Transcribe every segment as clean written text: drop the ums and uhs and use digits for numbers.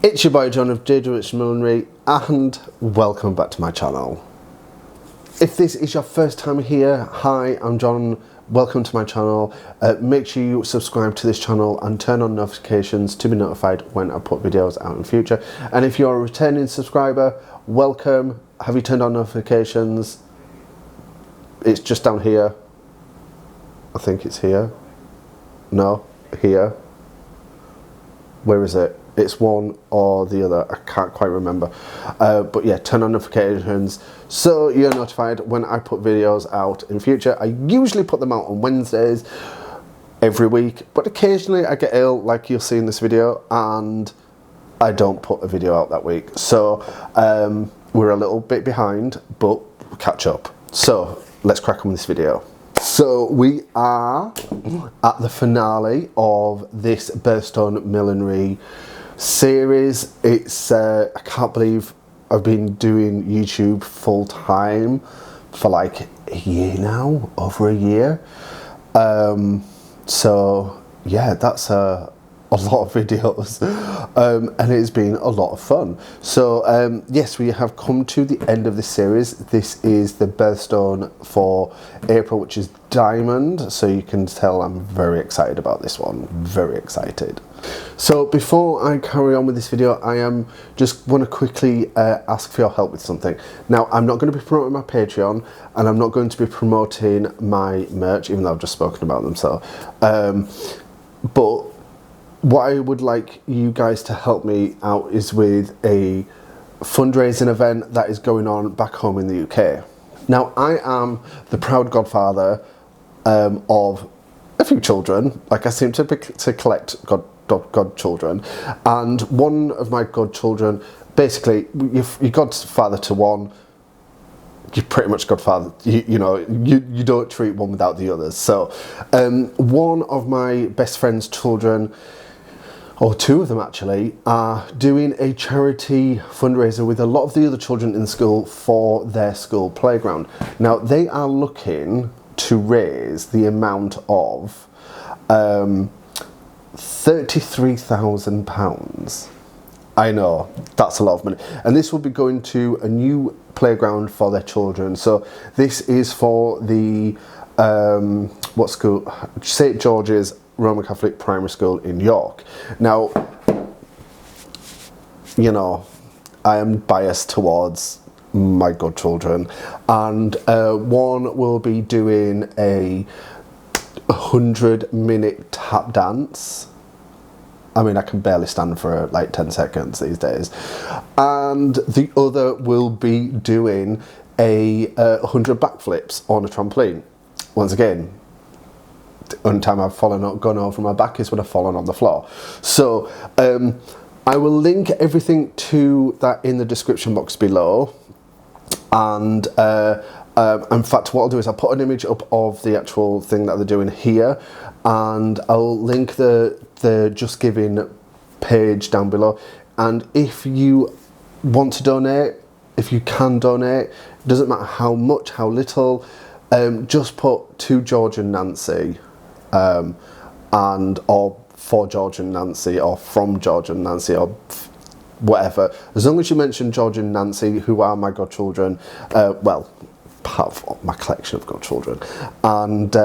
It's your boy John of Birthstone Millinery and welcome back to my channel. If this is your first time here, hi, I'm John, welcome to my channel. Make sure you subscribe to this channel and turn on notifications to be notified when I put videos out in future. And if you're a returning subscriber, welcome. Have you turned on notifications? It's just down here. I think it's here. No, here. Where is it? It's one or the other, I can't quite remember. But yeah, turn on notifications so you're notified when I put videos out in future. I usually put them out on Wednesdays every week, but occasionally I get ill, like you'll see in this video, and I don't put a video out that week. So we're a little bit behind, but we'll catch up. So let's crack on with this video. So we are at the finale of this Birthstone Millinery series. It's I can't believe I've been doing YouTube full time for like a year now, over a year. So yeah, that's a lot of videos, and it's been a lot of fun. So yes, we have come to the end of this series. This is the birthstone for April, which is diamond, so you can tell I'm very excited about this one, very excited. So before I carry on with this video, I just want to quickly ask for your help with something. Now, I'm not going to be promoting my Patreon, and I'm not going to be promoting my merch, even though I've just spoken about them. So but what I would like you guys to help me out is with a fundraising event that is going on back home in the UK. Now, I am the proud godfather of a few children. Like, I seem to collect godchildren, and one of my godchildren, basically, you're godfather to one, you're pretty much godfather. You know, you don't treat one without the others. So one of my best friend's children, or two of them actually, are doing a charity fundraiser with a lot of the other children in the school for their school playground. Now, they are looking to raise the amount of £33,000. I know, that's a lot of money. And this will be going to a new playground for their children. So this is for the, what school? St. George's Roman Catholic Primary School in York. Now, you know, I am biased towards my godchildren, and one will be doing a 100-minute tap dance. I mean, I can barely stand for like 10 seconds these days. And the other will be doing a 100 backflips on a trampoline. Once again, the only time I've gone over my back is when I've fallen on the floor. So I will link everything to that in the description box below. And in fact, what I'll do is I'll put an image up of the actual thing that they're doing here, and I'll link the Just Giving page down below. And if you want to donate, if you can donate, it doesn't matter how much, how little, just put to George and Nancy, or for George and Nancy, or from George and Nancy, or whatever. As long as you mention George and Nancy, who are my godchildren, well, part of my collection of godchildren, and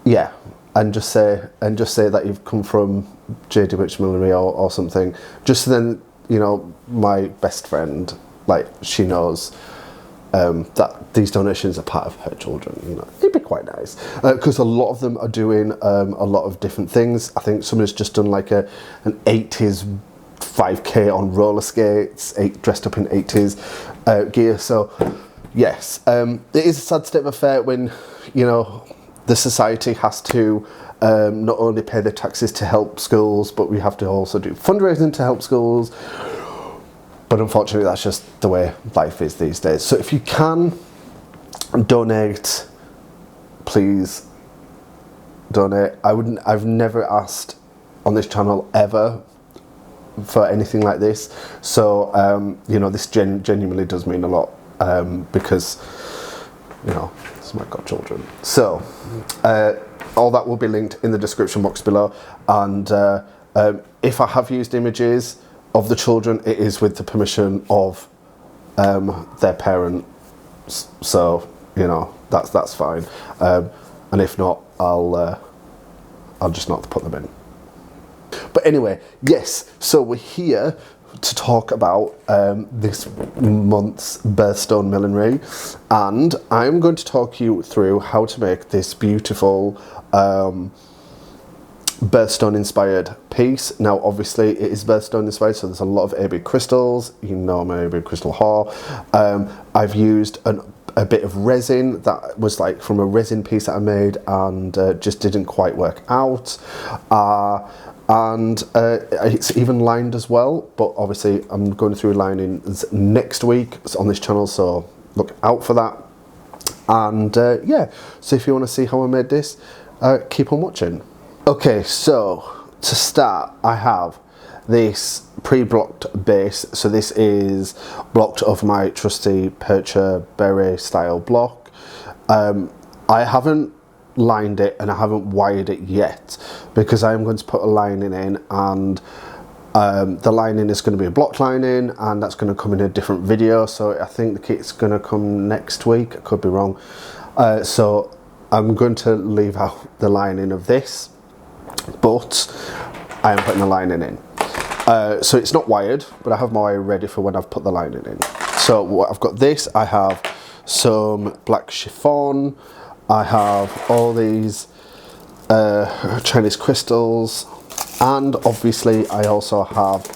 yeah, and just say that you've come from JD Millinery or something. Just so then, you know, my best friend, like, she knows that these donations are part of her children. You know, it'd be quite nice, because a lot of them are doing a lot of different things. I think someone's just done like an 80s 5k on roller skates, dressed up in 80s gear. So yes, it is a sad state of affair when, you know, the society has to not only pay the taxes to help schools, but we have to also do fundraising to help schools. But unfortunately, that's just the way life is these days. So if you can donate, please donate. I've never asked on this channel ever for anything like this. So you know, this genuinely does mean a lot, because, you know, it's my godchildren. So all that will be linked in the description box below, and If I have used images of the children, it is with the permission of their parents, so you know that's fine. And if not, I'll just not put them in. But anyway, yes. So we're here to talk about this month's Birthstone Millinery, and I'm going to talk you through how to make this beautiful birthstone inspired piece. Now obviously it is birthstone inspired, so there's a lot of AB crystals. You know I'm an AB crystal whore. I've used a bit of resin that was like from a resin piece that I made, and just didn't quite work out. And it's even lined as well, but obviously I'm going through lining next week on this channel, so look out for that. And yeah, so if you want to see how I made this, keep on watching. Okay, so to start, I have this pre-blocked base. So this is blocked of my trusty Percher Beret style block. I haven't lined it and I haven't wired it yet, because I'm going to put a lining in, and the lining is going to be a block lining, and that's going to come in a different video. So I think the kit's going to come next week, I could be wrong. So I'm going to leave out the lining of this, but I am putting the lining in. So it's not wired, but I have my wire ready for when I've put the lining in. So what I've got this, I have some black chiffon, I have all these Chinese crystals, and obviously I also have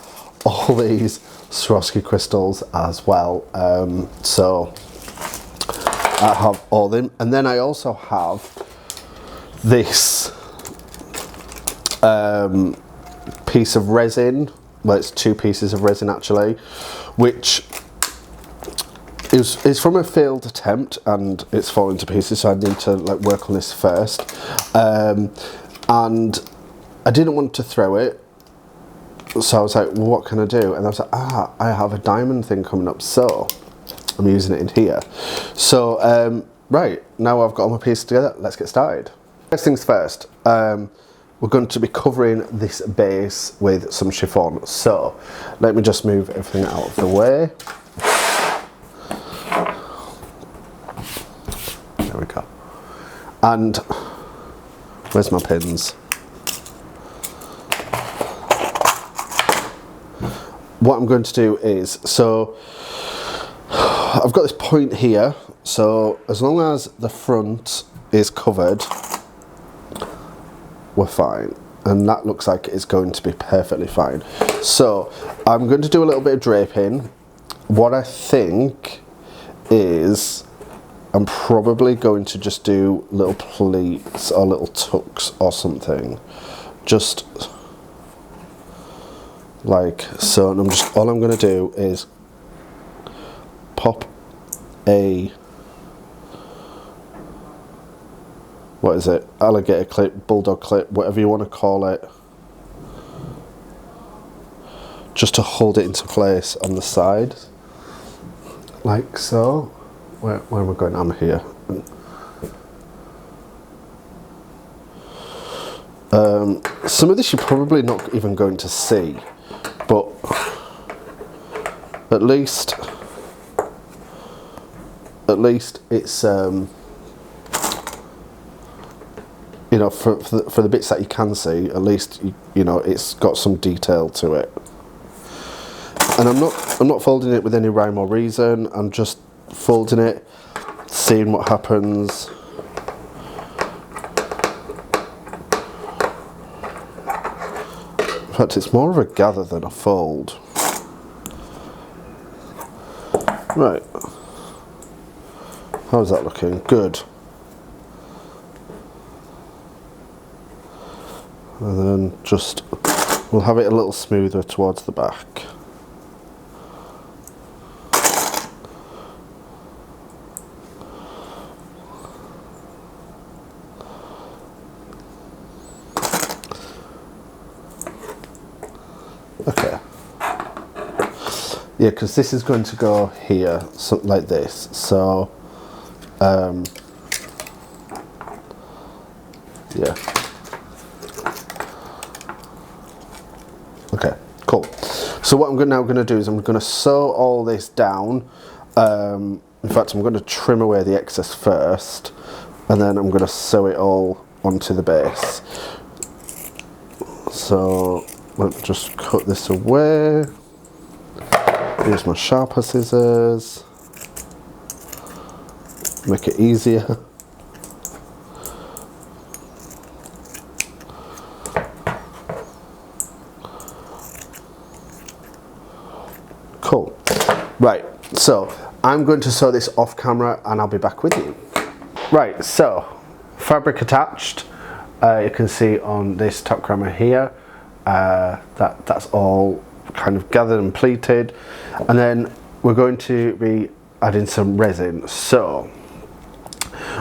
all these Swarovski crystals as well. So I have all them, and then I also have this piece of resin. Well, it's two pieces of resin actually, which is from a failed attempt, and it's falling to pieces, so I need to like work on this first. And I didn't want to throw it, so I was like, well, what can I do? And I was like, I have a diamond thing coming up, so I'm using it in here. So right, now I've got all my pieces together, let's get started. First things first, we're going to be covering this base with some chiffon. So let me just move everything out of the way. There we go. And where's my pins? What I'm going to do is, so I've got this point here, so as long as the front is covered, we're fine, and that looks like it's going to be perfectly fine. So I'm going to do a little bit of draping. What I think is I'm probably going to just do little pleats or little tucks or something, just like so. And all I'm going to do is pop a, what is it, alligator clip, bulldog clip, whatever you want to call it, just to hold it into place on the side, like so. Where am I going? I'm here. Some of this you're probably not even going to see, but at least it's you know, for the bits that you can see, at least you know it's got some detail to it. And I'm not folding it with any rhyme or reason. I'm just folding it, seeing what happens. In fact, it's more of a gather than a fold. Right. How's that looking? Good. And then just, we'll have it a little smoother towards the back. Okay. Yeah, because this is going to go here, something like this. So, yeah. So what I'm now going to do is I'm going to sew all this down. In fact, I'm going to trim away the excess first, and then I'm going to sew it all onto the base. So let's just cut this away. Use my sharper scissors. Make it easier. Cool. Right, so I'm going to sew this off camera and I'll be back with you. Right, so fabric attached. You can see on this top camera here, that's all kind of gathered and pleated. And then we're going to be adding some resin. So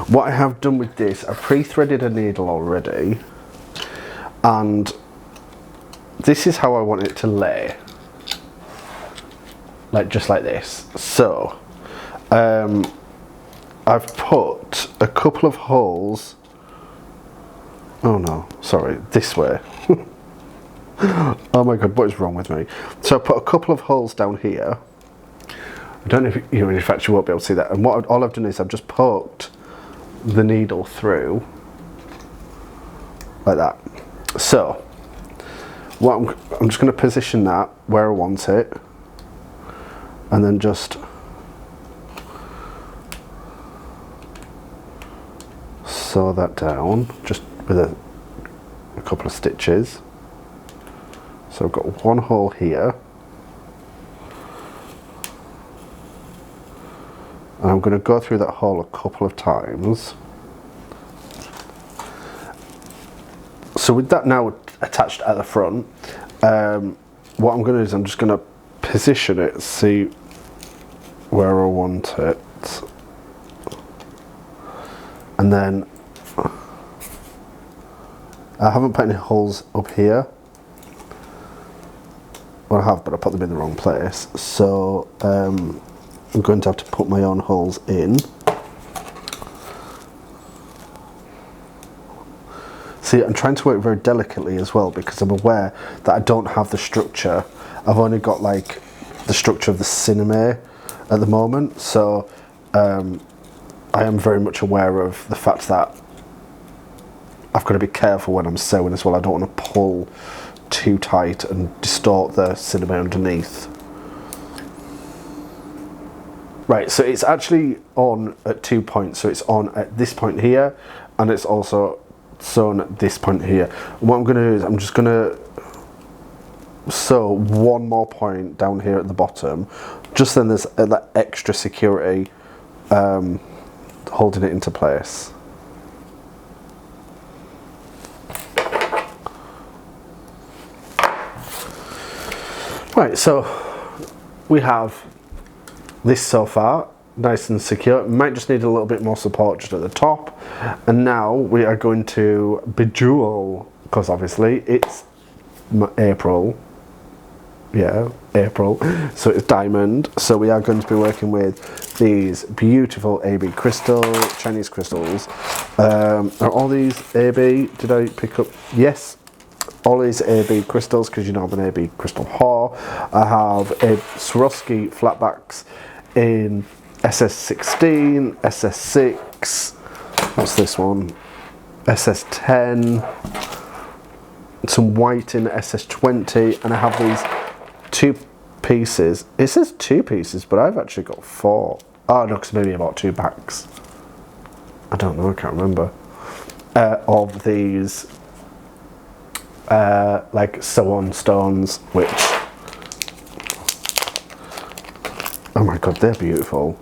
what I have done with this, I pre-threaded a needle already, and this is how I want it to lay. Like just like this. So I've put a couple of holes. Oh no, sorry, this way. Oh my god, what is wrong with me? So I put a couple of holes down here. I don't know if you, in fact you won't be able to see that. And all I've done is I've just poked the needle through like that. So what I'm just going to position that where I want it, and then just sew that down just with a couple of stitches. So I've got one hole here, and I'm going to go through that hole a couple of times. So with that now attached at the front, what I'm going to do is I'm just going to position it, see where I want it, and then I haven't put any holes up here. Well, I have, but I put them in the wrong place, so I'm going to have to put my own holes in. See, I'm trying to work very delicately as well, because I'm aware that I don't have the structure. I've only got like the structure of the cinema at the moment, so I am very much aware of the fact that I've got to be careful when I'm sewing as well. I don't want to pull too tight and distort the cinema underneath. Right, so it's actually on at 2 points. So it's on at this point here, and it's also sewn at this point here. And what I'm going to do is I'm just going to sew one more point down here at the bottom. Just then there's that extra security holding it into place. Right, so we have this so far, nice and secure. Might just need a little bit more support just at the top. And now we are going to bejewel, because obviously it's April. Yeah, April. So it's diamond. So we are going to be working with these beautiful AB crystal, Chinese crystals. Are all these AB? Did I pick up? Yes. All these AB crystals, because you know I'm an AB crystal whore. I have a Swarovski flatbacks in SS16, SS6, what's this one? SS10, some white in SS20, and I have these 2 pieces. It says 2 pieces, but I've actually got 4. Oh no, because maybe I bought 2 packs. I don't know, I can't remember. Of these like sew-on stones, which, oh my god, they're beautiful.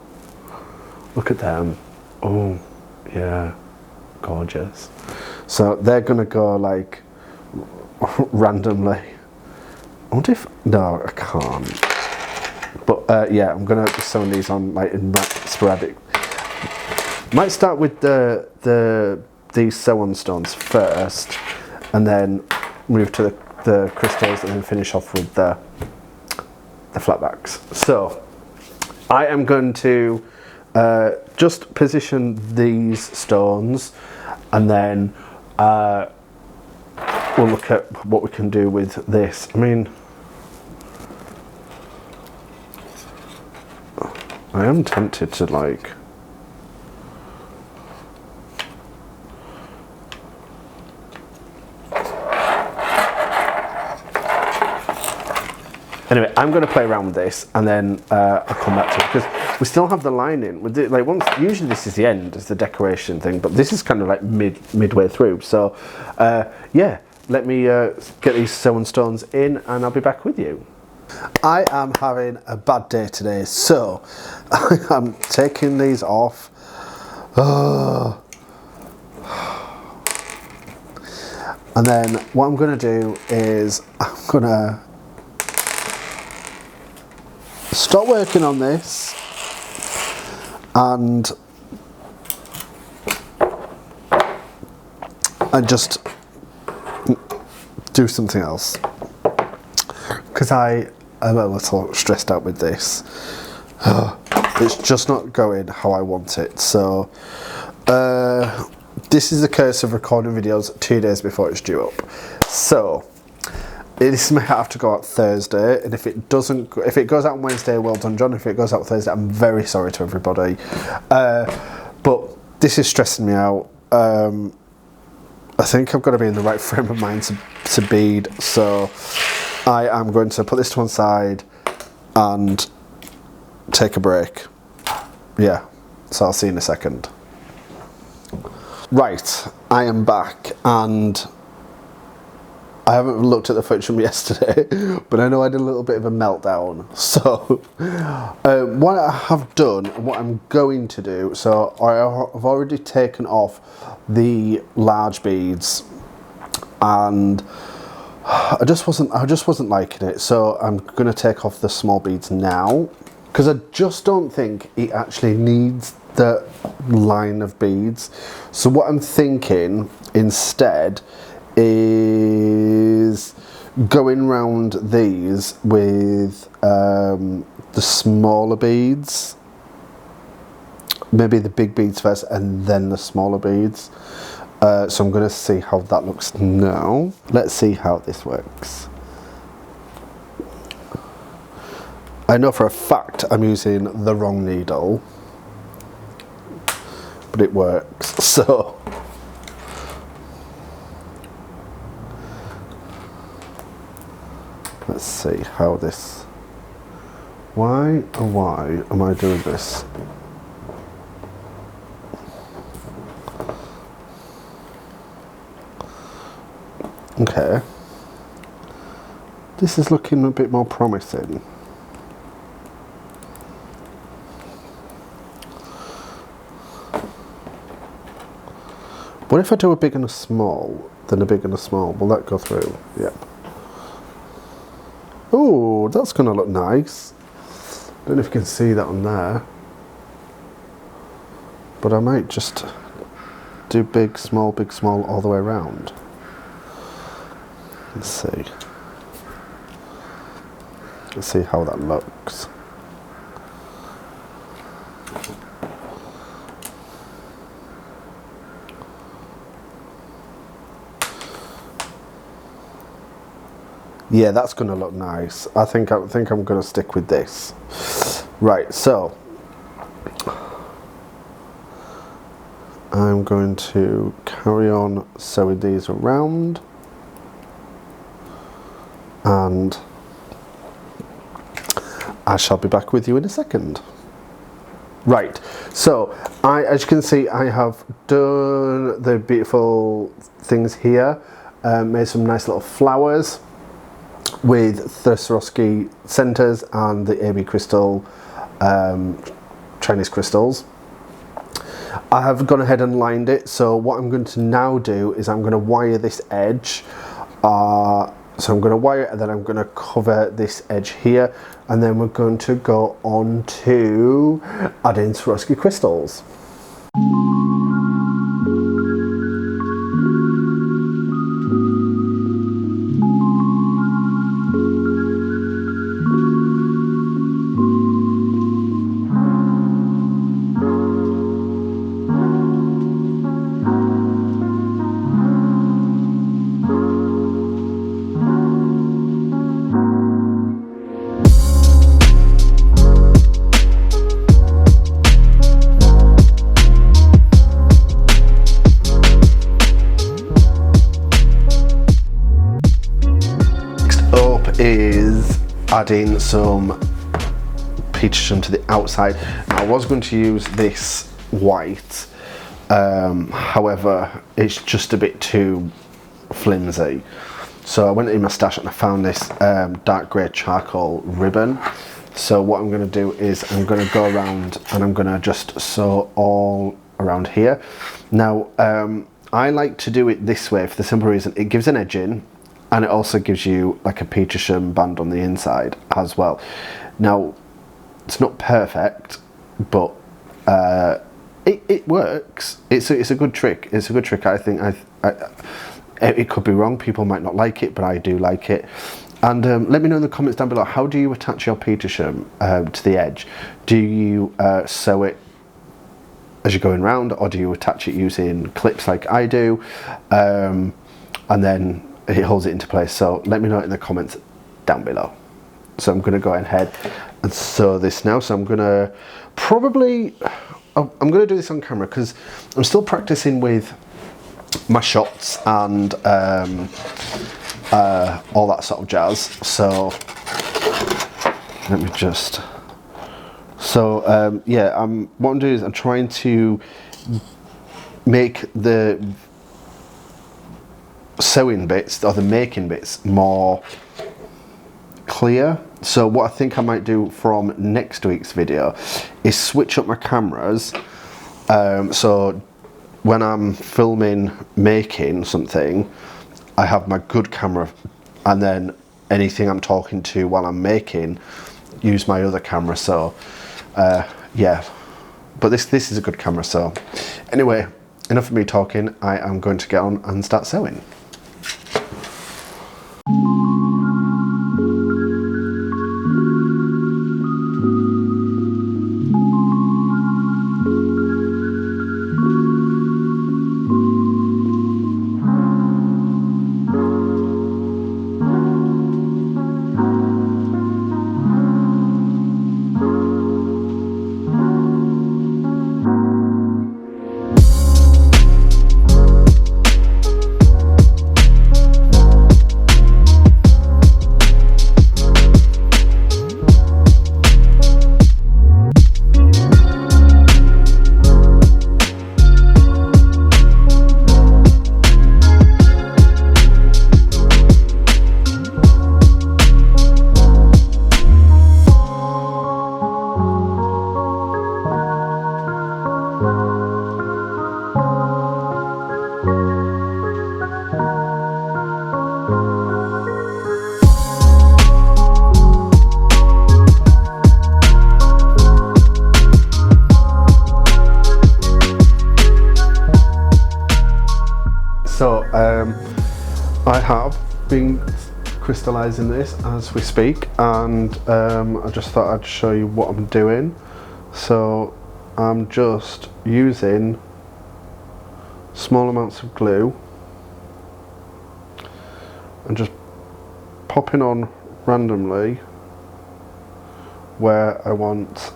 Look at them. Oh yeah, gorgeous. So they're gonna go like randomly. I wonder if, no, I can't. But yeah, I'm gonna be sewing these on like in sporadic. Might start with these sew-on stones first, and then move to the crystals, and then finish off with the flatbacks. So I am going to just position these stones, and then we'll look at what we can do with this. I mean, I am tempted to like... Anyway, I'm going to play around with this, and then I'll come back to it, because we still have the lining. Like usually this is the end, it's the decoration thing, but this is kind of like midway through. So yeah, let me get these sewing stones in, and I'll be back with you. I am having a bad day today, so I am taking these off. And then what I'm going to do is I'm going to stop working on this and just do something else, because I'm a little stressed out with this. It's just not going how I want it. So this is the curse of recording videos 2 days before it's due up. So this may have to go out Thursday, and if it doesn't, if it goes out on Wednesday, well done, John. If it goes out Thursday, I'm very sorry to everybody. But this is stressing me out. I think I've got to be in the right frame of mind to bead, so I am going to put this to one side and take a break. Yeah, so I'll see you in a second. Right, I am back, and I haven't looked at the footage from yesterday, but I know I did a little bit of a meltdown. So what I have done, what I'm going to do, so I've already taken off the large beads, and I just wasn't liking it. So I'm going to take off the small beads now, because I just don't think it actually needs the line of beads. So what I'm thinking instead is going round these with the smaller beads, maybe the big beads first and then the smaller beads. So I'm going to see how that looks now. Let's see how this works. I know for a fact I'm using the wrong needle, but it works. So let's see how this... Why am I doing this? Okay. This is looking a bit more promising. What if I do a big and a small, then a big and a small? Will that go through? Yep. Oh, that's going to look nice. Don't know if you can see that on there. But I might just do big, small, all the way around. Let's see. Let's see how that looks. Yeah, that's going to look nice. I think I'm going to stick with this. Right, so I'm going to carry on sewing these around, and I shall be back with you in a second. Right, so as you can see, I have done the beautiful things here, made some nice little flowers with the Swarovski centers and the AB crystal, Chinese crystals. I have gone ahead and lined it, so what I'm going to now do is I'm going to wire this edge. So I'm going to wire it, and then I'm going to cover this edge here, and then we're going to go on to adding Swarovski crystals. adding some peach to the outside. I was going to use this white, however it's just a bit too flimsy, so I went in my stash and I found this dark grey charcoal ribbon. So what I'm going to do is I'm going to go around and I'm going to just sew all around here. Now I like to do it this way for the simple reason it gives an edging, and it also gives you like a petersham band on the inside as well. Now it's not perfect, but it works. It's a good trick. It's a good trick. I think it could be wrong. People might not like it, but I do like it. And let me know in the comments down below, how do you attach your petersham to the edge? Do you sew it as you're going round, or do you attach it using clips like I do, and then it holds it into place? So let me know in the comments down below. So I'm going to go ahead and sew this now. So I'm going to probably, I'm going to do this on camera because I'm still practicing with my shots and all that sort of jazz. So let me just, yeah, what I'm doing is I'm trying to make the sewing bits, or the making bits, more clear. So what I think I might do from next week's video is switch up my cameras, so when I'm filming making something, I have my good camera, and then anything I'm talking to while I'm making, use my other camera. So yeah, but this is a good camera. So anyway, enough of me talking. I am going to get on and start sewing. So I have been crystallizing this as we speak, and I just thought I'd show you what I'm doing. So I'm just using small amounts of glue and just popping on randomly where I want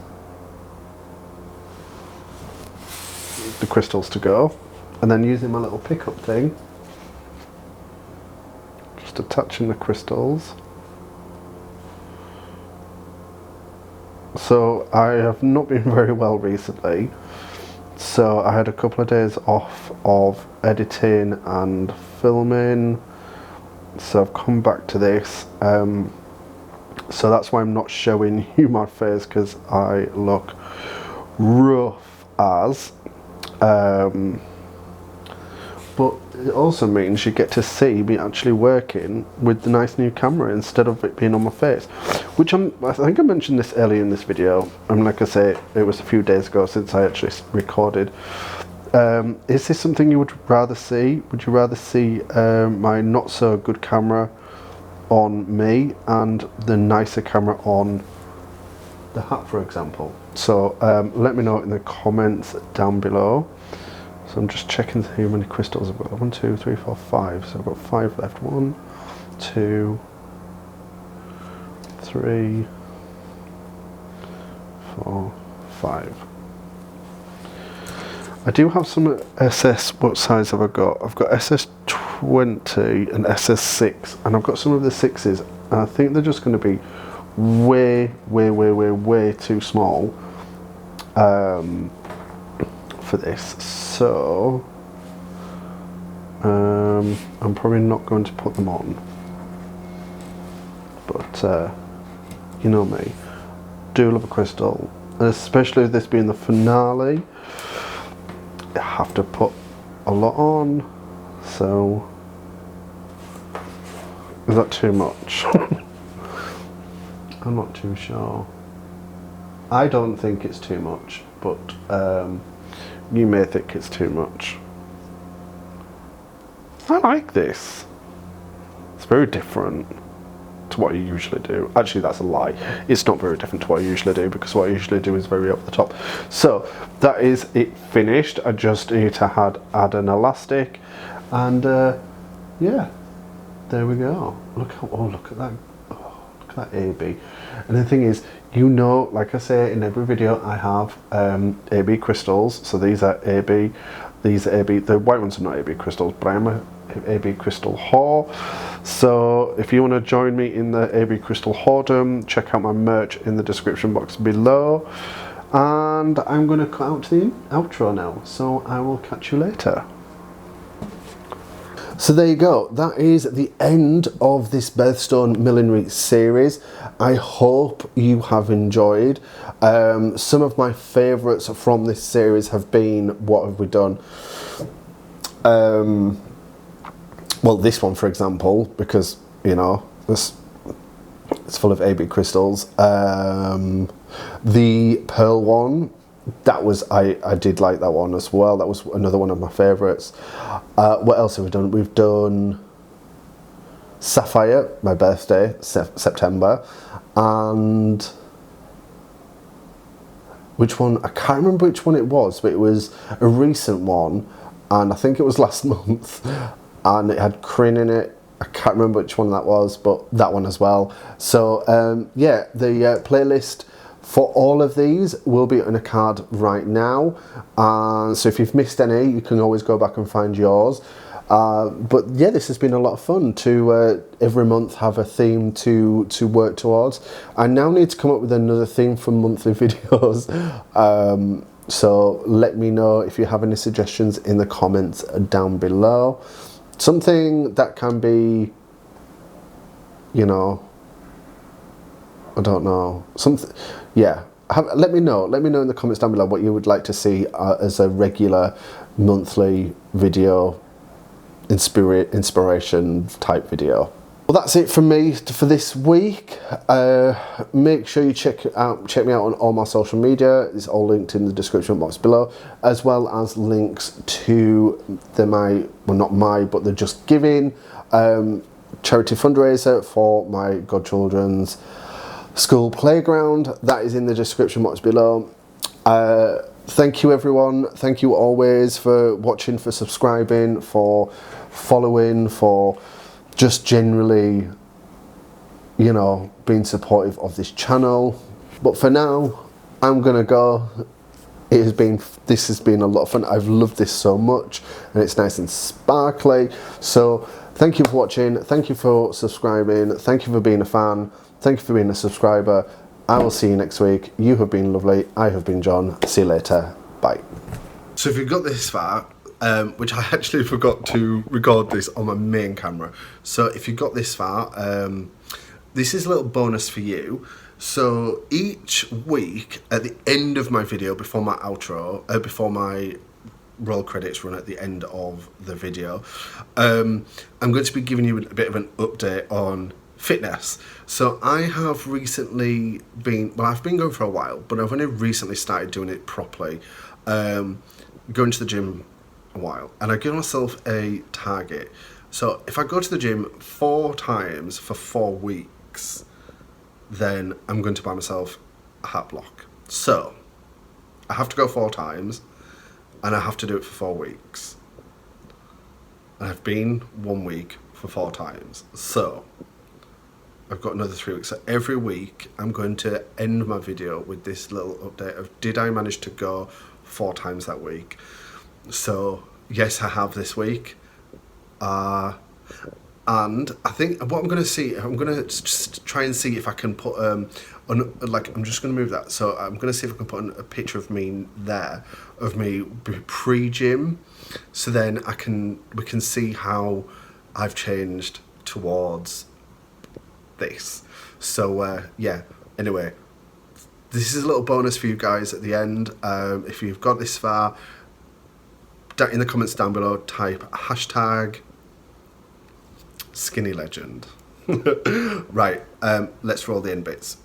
the crystals to go, and then using my little pickup thing, just attaching the crystals. So I have not been very well recently, so I had a couple of days off of editing and filming, so I've come back to this, so that's why I'm not showing you my face, because I look rough as, but it also means you get to see me actually working with the nice new camera instead of it being on my face, which I think I mentioned this earlier in this video, and like I say, it was a few days ago since I actually recorded. Is this something you would rather see? Would you rather see my not so good camera on me and the nicer camera on the hat, for example? So let me know in the comments down below. So I'm just checking to see how many crystals I've got. 1, 2, 3, 4, 5. So I've got 5 left. 1, 2, 3, 4, 5. I do have some SS. What size have I got? I've got SS20 and SS6, and I've got some of the 6s, and I think they're just going to be way too small for this, so I'm probably not going to put them on, but you know me, do love a crystal, and especially with this being the finale, I have to put a lot on. So is that too much? I'm not too sure. I don't think it's too much, but you may think it's too much. I like this. It's very different to what I usually do. Actually, that's a lie. It's not very different to what I usually do, because what I usually do is very up the top. So that is it finished. I just need to add an elastic, and yeah, there we go. Look how, oh, look at that. Oh, look at that AB. And the thing is, you know, like I say in every video, I have AB crystals. So these are AB, these are AB. The white ones are not AB crystals, but I am a AB crystal whore. So if you want to join me in the AB crystal whoredom, check out my merch in the description box below. And I'm going to cut out to the outro now, so I will catch you later. So there you go, that is the end of this Birthstone Millinery series. I hope you have enjoyed. Some of my favourites from this series have been, what have we done? Well, this one, for example, because, you know, it's full of AB crystals. The pearl one, that was, I did like that one as well. That was another one of my favourites. What else have we done? We've done Sapphire, my birthday, September, and which one? I can't remember which one it was, but it was a recent one, and I think it was last month, and it had Crin in it. I can't remember which one that was, but that one as well. So yeah, the playlist for all of these will be on a card right now. So if you've missed any, you can always go back and find yours. But yeah, this has been a lot of fun to every month have a theme to work towards. I now need to come up with another theme for monthly videos. So let me know if you have any suggestions in the comments down below. Something that can be, you know, I don't know, something, yeah. Let me know in the comments down below what you would like to see as a regular monthly video, inspiration type video. Well, that's it from me for this week. Make sure you check me out on all my social media. It's all linked in the description box below, as well as links to the Just Giving charity fundraiser for my godchildren's school playground. That is in the description box below. Thank you everyone. Thank you always for watching, for subscribing, for following, for just generally, you know, being supportive of this channel. But for now, I'm gonna go. This has been a lot of fun. I've loved this so much, and it's nice and sparkly. So thank you for watching. Thank you for subscribing. Thank you for being a fan. Thank you for being a subscriber. I will see you next week. You have been lovely. I have been John. See you later. Bye. So if you've got this far, which I actually forgot to record this on my main camera. So if you got this far, this is a little bonus for you. So each week at the end of my video, before my outro, before my roll credits run at the end of the video, I'm going to be giving you a bit of an update on fitness. So I have recently been, well, I've been going for a while, but I've only recently started doing it properly, going to the gym a while, and I give myself a target. So if I go to the gym 4 times for 4 weeks, then I'm going to buy myself a hat block. So I have to go 4 times, and I have to do it for 4 weeks. And I've been 1 week for 4 times. So I've got another 3 weeks. So every week I'm going to end my video with this little update of, did I manage to go 4 times that week? So yes, I have this week. And I think what I'm going to see, I'm going to just try and see if I can put, I'm just going to move that. So I'm going to see if I can put a picture of me there, of me pre-gym. So then we can see how I've changed towards this. So yeah, anyway, this is a little bonus for you guys at the end. If you've got this far, in the comments down below, type hashtag skinny legend. Right, let's roll the end bits.